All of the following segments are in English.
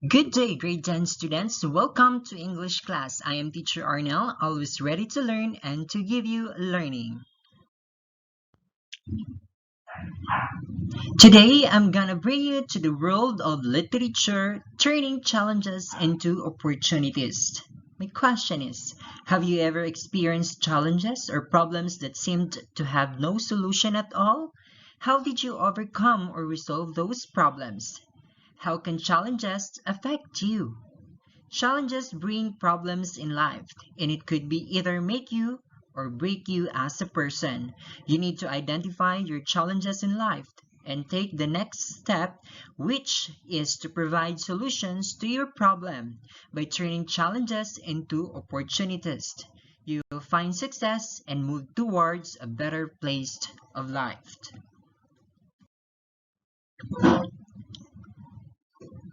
Good day, grade 10 students. Welcome to English class. I am teacher Arnell, always ready to learn and to give you learning. Today, I'm gonna bring you to the world of literature, turning challenges into opportunities. My question is, have you ever experienced challenges or problems that seemed to have no solution at all? How did you overcome or resolve those problems? How can challenges affect you? Challenges bring problems in life, and it could be either make you or break you as a person. You need to identify your challenges in life and take the next step, which is to provide solutions to your problem. By turning challenges into opportunities, you will find success and move towards a better place of life.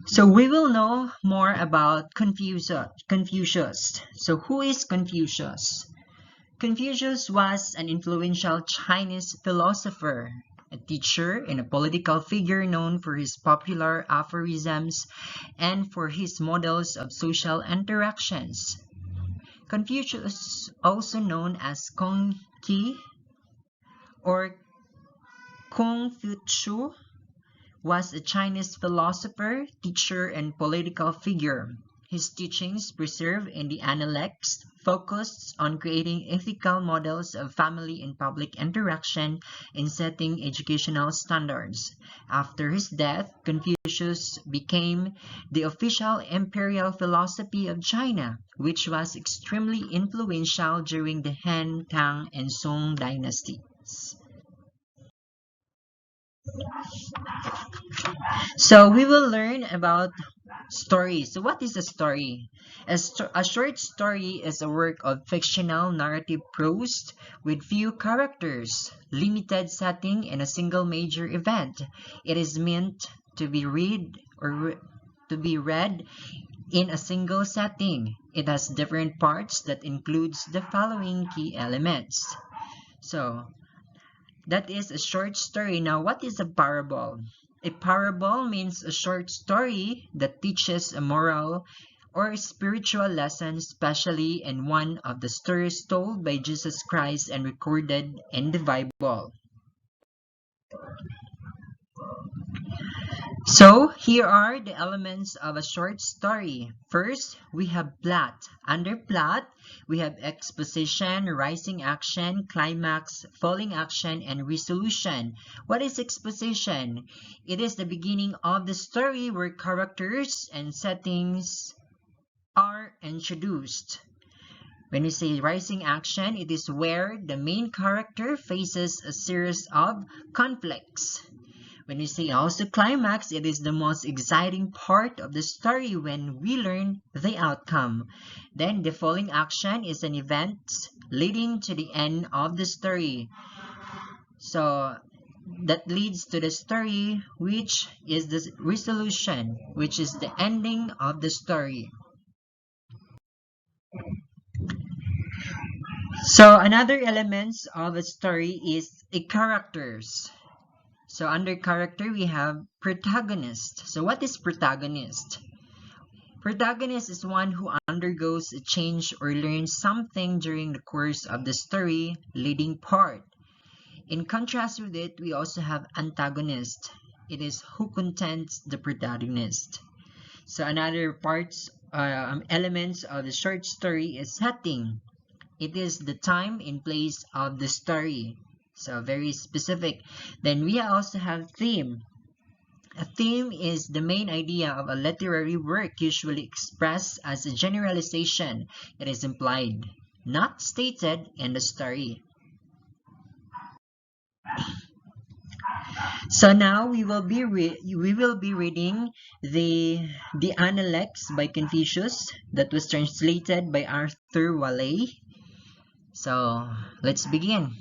So we will know more about Confucius. So who is Confucius? Confucius was an influential Chinese philosopher, a teacher, and a political figure known for his popular aphorisms and for his models of social interactions. Confucius, also known as Kong Qi or Kung Fu, was a Chinese philosopher, teacher, and political figure. His teachings, preserved in the Analects, focused on creating ethical models of family and public interaction and setting educational standards. After his death, Confucius became the official imperial philosophy of China, which was extremely influential during the Han, Tang, and Song dynasties. So we will learn about stories. So what is a story? A short story is a work of fictional narrative prose with few characters, limited setting, and a single major event. It is meant to be read in a single setting. It has different parts that includes the following key elements. So that is a short story. Now, what is a parable? A parable means a short story that teaches a moral or spiritual lesson, especially in one of the stories told by Jesus Christ and recorded in the Bible. So, here are the elements of a short story. First, we have plot. Under plot, we have exposition, rising action, climax, falling action, and resolution. What is exposition? It is the beginning of the story where characters and settings are introduced. When we say rising action, it is where the main character faces a series of conflicts. When we say also climax, it is the most exciting part of the story when we learn the outcome. Then the falling action is an event leading to the end of the story. So that leads to the story, which is the resolution, which is the ending of the story. So another elements of a story is a characters. So under character, we have protagonist. So what is protagonist? Protagonist is one who undergoes a change or learns something during the course of the story, leading part. In contrast with it, we also have antagonist. It is who contents the protagonist. So another elements of the short story is setting. It is the time and place of the story. So very specific. Then we also have theme. A theme is the main idea of a literary work, usually expressed as a generalization. It is implied, not stated in the story. So now we will be reading the Analects by Confucius that was translated by Arthur Waley. So let's begin.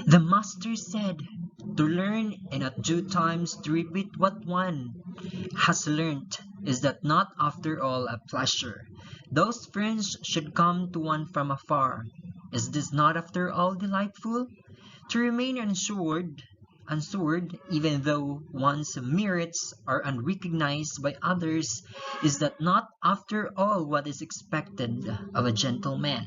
The master said, "To learn and at due times to repeat what one has learnt, is that not after all a pleasure? Those friends should come to one from afar. Is this not after all delightful? To remain unsoared, even though one's merits are unrecognized by others, is that not after all what is expected of a gentleman?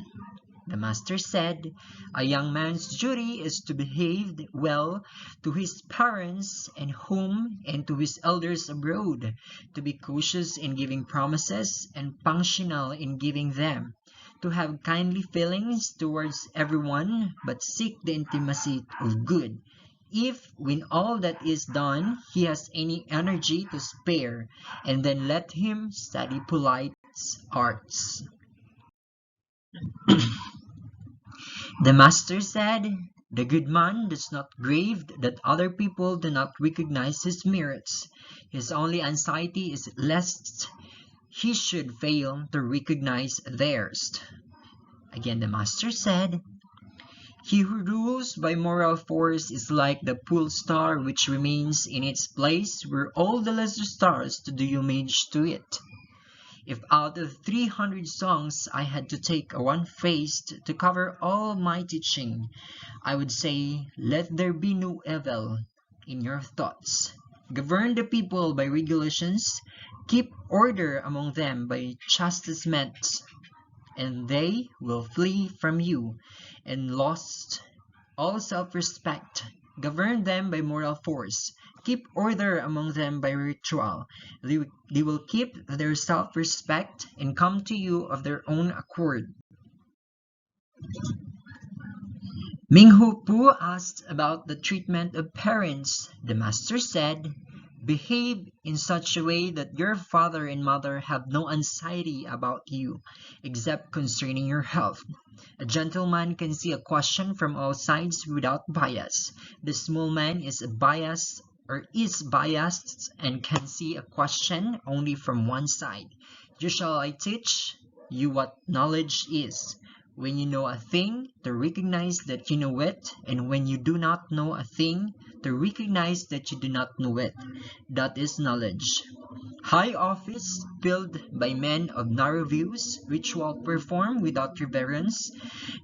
The master said, a young man's duty is to behave well to his parents and home and to his elders abroad, to be cautious in giving promises and punctual in giving them, to have kindly feelings towards everyone, but seek the intimacy of good. If, when all that is done, he has any energy to spare, and then let him study polite arts. The master said, the good man does not grieve that other people do not recognize his merits. His only anxiety is lest he should fail to recognize theirs. Again, the master said, he who rules by moral force is like the pole star which remains in its place where all the lesser stars do homage to it. If out of 300 songs I had to take a one-faced to cover all my teaching, I would say, let there be no evil in your thoughts. Govern the people by regulations, keep order among them by chastisements, and they will flee from you, and lost all self-respect. Govern them by moral force. Keep order among them by ritual. They will keep their self-respect and come to you of their own accord. Minghu Pu asked about the treatment of parents. The master said, behave in such a way that your father and mother have no anxiety about you, except concerning your health. A gentleman can see a question from all sides without bias. The small man is biased and can see a question only from one side. You shall I teach you what knowledge is. When you know a thing, to recognize that you know it, and when you do not know a thing, to recognize that you do not know it. That is knowledge. High office filled by men of narrow views, ritual performed without reverence,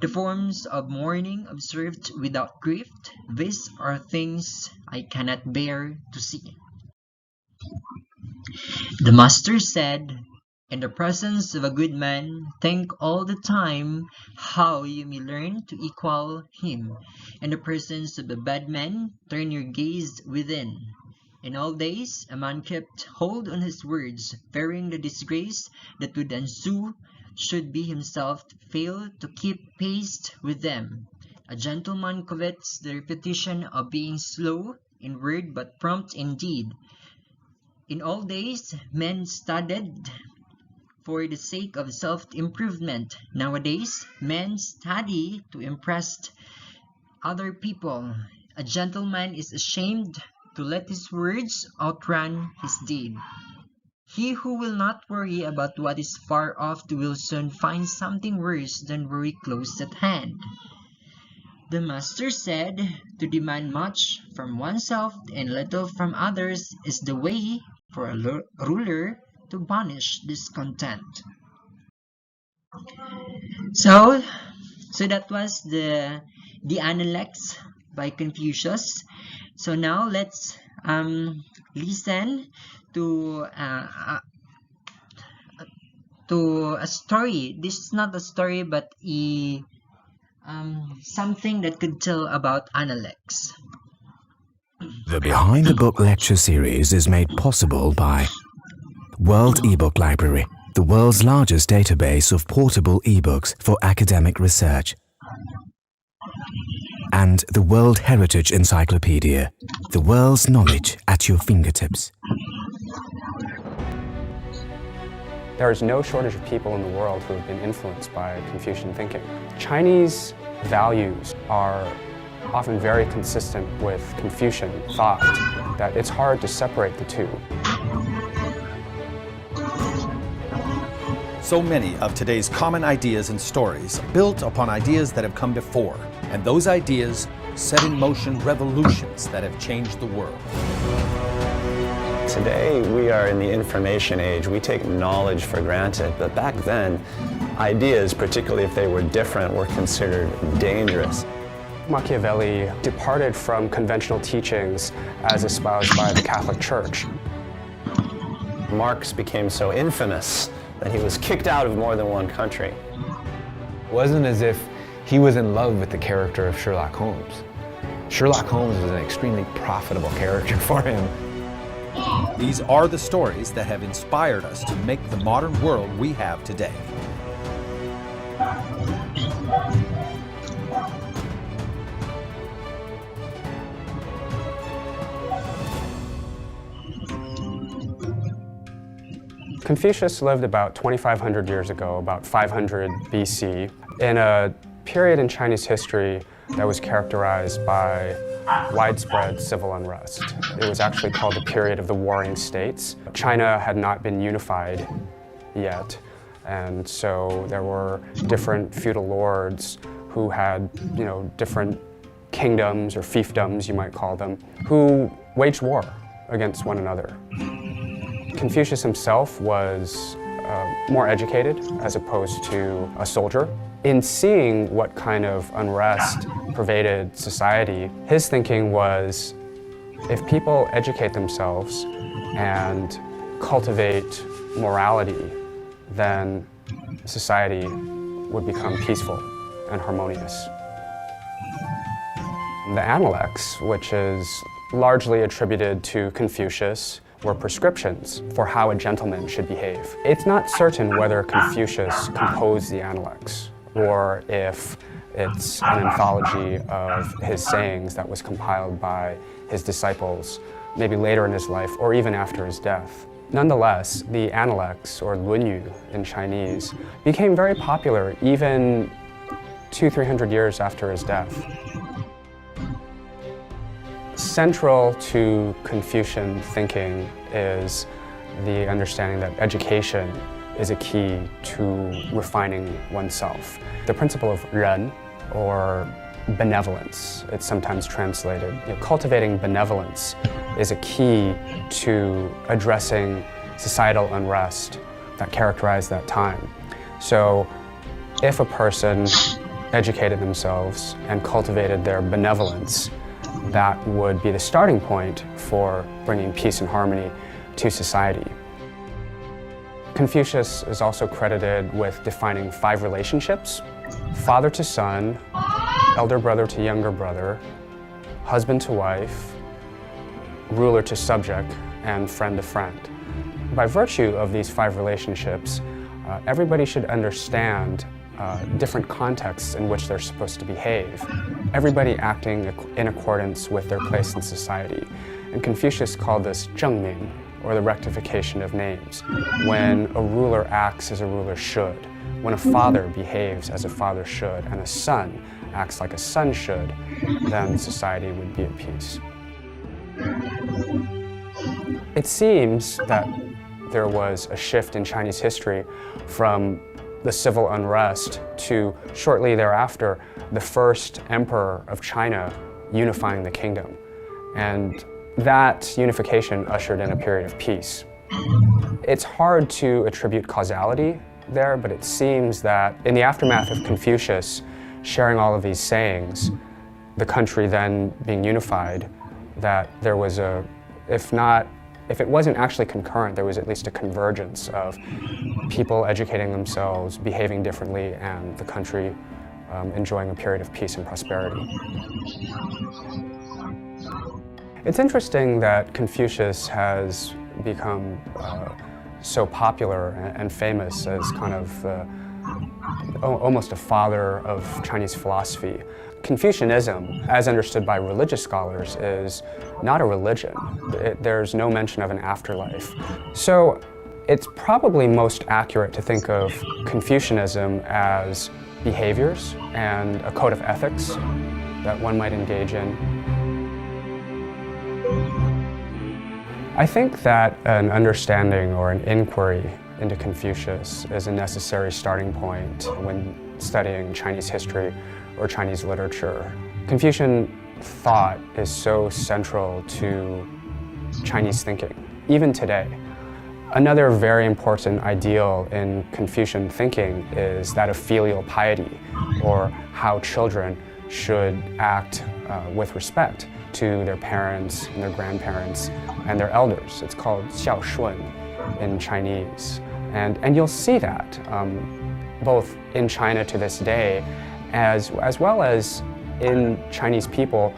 the forms of mourning observed without grief, these are things I cannot bear to see. The master said, in the presence of a good man, think all the time how you may learn to equal him. In the presence of a bad man, turn your gaze within. In all days, a man kept hold on his words, fearing the disgrace that would ensue should he himself fail to keep pace with them. A gentleman covets the reputation of being slow in word but prompt in deed. In all days, men studied for the sake of self-improvement. Nowadays, men study to impress other people. A gentleman is ashamed to let his words outrun his deed. He who will not worry about what is far off will soon find something worse than very close at hand. The master said, to demand much from oneself and little from others is the way for a ruler to banish discontent. So that was the Analects by Confucius. So now let's listen to a story. This is not a story, but something that could tell about Analects. The Behind the Book lecture series is made possible by World eBook Library, the world's largest database of portable ebooks for academic research, and the World Heritage Encyclopedia, the world's knowledge at your fingertips. There is no shortage of people in the world who have been influenced by Confucian thinking. Chinese values are often very consistent with Confucian thought, that it's hard to separate the two. So many of today's common ideas and stories are built upon ideas that have come before, and those ideas set in motion revolutions that have changed the world. Today, we are in the information age. We take knowledge for granted, but back then, ideas, particularly if they were different, were considered dangerous. Machiavelli departed from conventional teachings as espoused by the Catholic Church. Marx became so infamous that he was kicked out of more than one country. It wasn't as if he was in love with the character of Sherlock Holmes. Sherlock Holmes was an extremely profitable character for him. These are the stories that have inspired us to make the modern world we have today. Confucius lived about 2,500 years ago, about 500 BC, in a period in Chinese history that was characterized by widespread civil unrest. It was actually called the period of the Warring States. China had not been unified yet, and so there were different feudal lords who had, different kingdoms or fiefdoms, you might call them, who waged war against one another. Confucius himself was more educated as opposed to a soldier. In seeing what kind of unrest pervaded society, his thinking was, if people educate themselves and cultivate morality, then society would become peaceful and harmonious. The Analects, which is largely attributed to Confucius, were prescriptions for how a gentleman should behave. It's not certain whether Confucius composed the Analects or if it's an anthology of his sayings that was compiled by his disciples, maybe later in his life or even after his death. Nonetheless, the Analects, or 论语 in Chinese, became very popular even 200-300 years after his death. Central to Confucian thinking is the understanding that education is a key to refining oneself. The principle of 仁, or benevolence, it's sometimes translated. Cultivating benevolence is a key to addressing societal unrest that characterized that time. So if a person educated themselves and cultivated their benevolence, that would be the starting point for bringing peace and harmony to society. Confucius is also credited with defining 5 relationships: father to son, elder brother to younger brother, husband to wife, ruler to subject, and friend to friend. By virtue of these 5 relationships, everybody should understand different contexts in which they're supposed to behave, everybody acting in accordance with their place in society. And Confucius called this 正名, or the rectification of names. When a ruler acts as a ruler should, when a father behaves as a father should, and a son acts like a son should, then society would be at peace. It seems that there was a shift in Chinese history from the civil unrest to, shortly thereafter, the first emperor of China unifying the kingdom. And that unification ushered in a period of peace. It's hard to attribute causality there, but it seems that in the aftermath of Confucius sharing all of these sayings, the country then being unified, that there was if it wasn't actually concurrent, there was at least a convergence of people educating themselves, behaving differently, and the country enjoying a period of peace and prosperity. It's interesting that Confucius has become so popular and famous as kind of almost a father of Chinese philosophy. Confucianism, as understood by religious scholars, is not a religion. There's no mention of an afterlife. So it's probably most accurate to think of Confucianism as behaviors and a code of ethics that one might engage in. I think that an understanding or an inquiry into Confucius is a necessary starting point when studying Chinese history or Chinese literature. Confucian thought is so central to Chinese thinking, even today. Another very important ideal in Confucian thinking is that of filial piety, or how children should act with respect to their parents and their grandparents and their elders. It's called 孝顺 in Chinese. And you'll see that both in China to this day, as well as in Chinese people,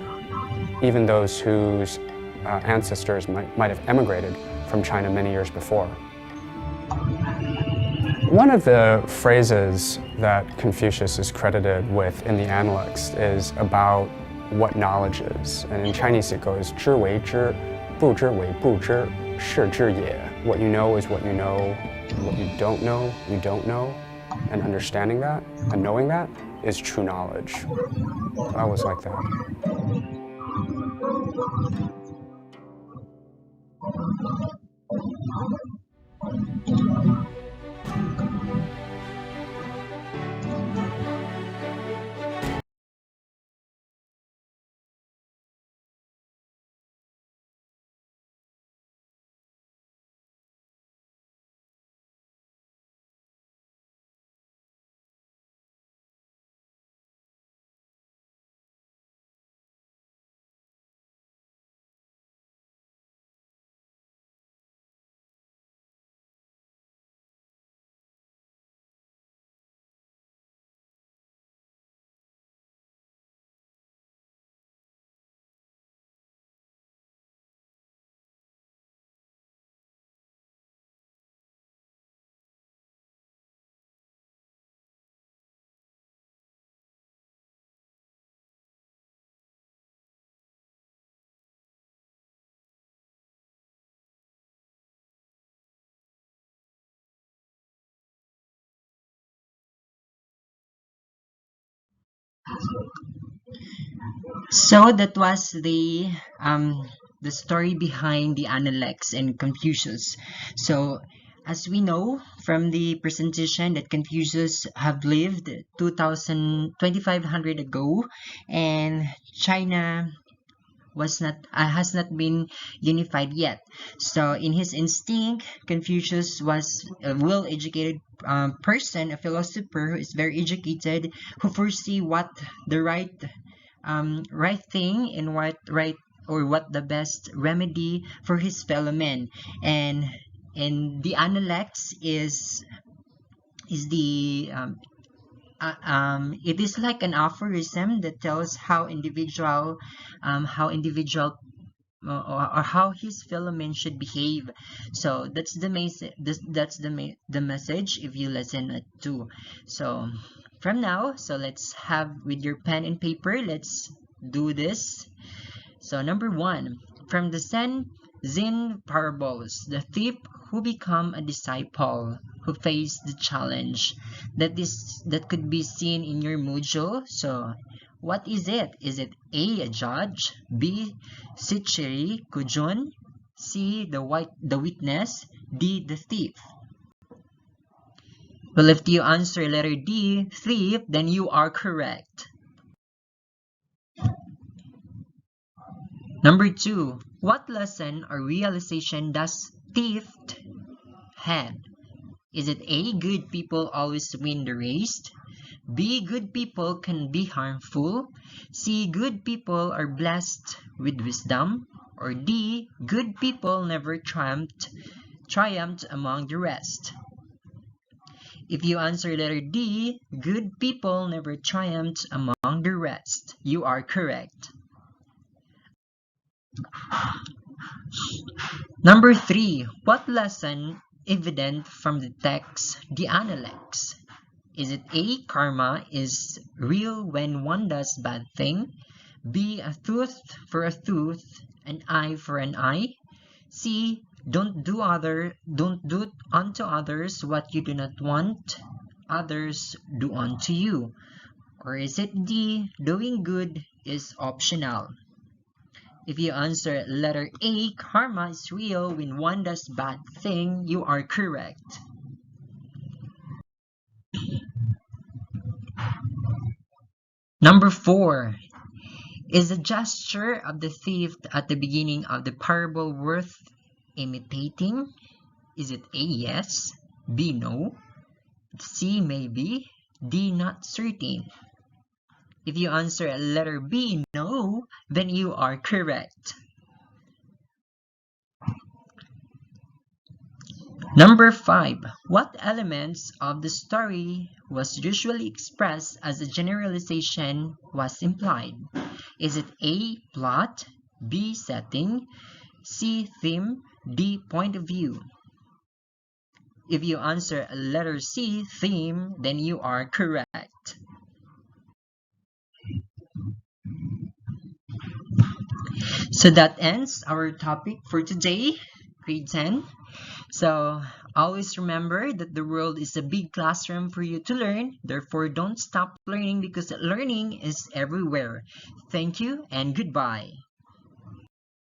even those whose ancestors might have emigrated from China many years before. One of the phrases that Confucius is credited with in the Analects is about what knowledge is. And in Chinese it goes, 知为知, 不知为不知, 是知也. What you know is what you know, what you don't know. And understanding that and knowing that is true knowledge. I was like that. So that was the story behind the Analects and Confucius. So as we know from the presentation that Confucius have lived 2,500 ago, and China has not been unified yet. So in his instinct, Confucius was a well-educated person, a philosopher who is very educated, who foresee what the right thing and what the best remedy for his fellow men. And the Analects is the it is like an aphorism that tells how individual or how his fellow men should behave. So that's the message if you listen it too. So from now, so let's have with your pen and paper, let's do this. So number 1, from the Zen parables, the thief who become a disciple, who faced the challenge that could be seen in your module. So what is it? Is it A, a judge, B, Sichiri Kujun, C, the witness, D, the thief? Well, if you answer letter D, thief, then you are correct. Number 2, what lesson or realization does thief have? Is it A, good people always win the race? B, good people can be harmful? C, good people are blessed with wisdom? Or D, good people never triumphed among the rest? If you answer letter D, good people never triumphed among the rest, you are correct. Number 3, what lesson evident from the text The Analects? Is it A, karma is real when one does bad thing? B, a tooth for a tooth, an eye for an eye? C, don't do unto others what you do not want others do unto you? Or is it D, doing good is optional? If you answer letter A, karma is real when one does bad thing, you are correct. Number 4, is the gesture of the thief at the beginning of the parable worth imitating? Is it A, yes, B, no, C, maybe, D, not certain? If you answer a letter B, no, then you are correct. Number 5. What elements of the story was usually expressed as a generalization was implied? Is it A. Plot, B. Setting, C. Theme, D. Point of view? If you answer letter C, theme, then you are correct. So that ends our topic for today, grade 10. So always remember that the world is a big classroom for you to learn. Therefore, don't stop learning because learning is everywhere. Thank you and goodbye.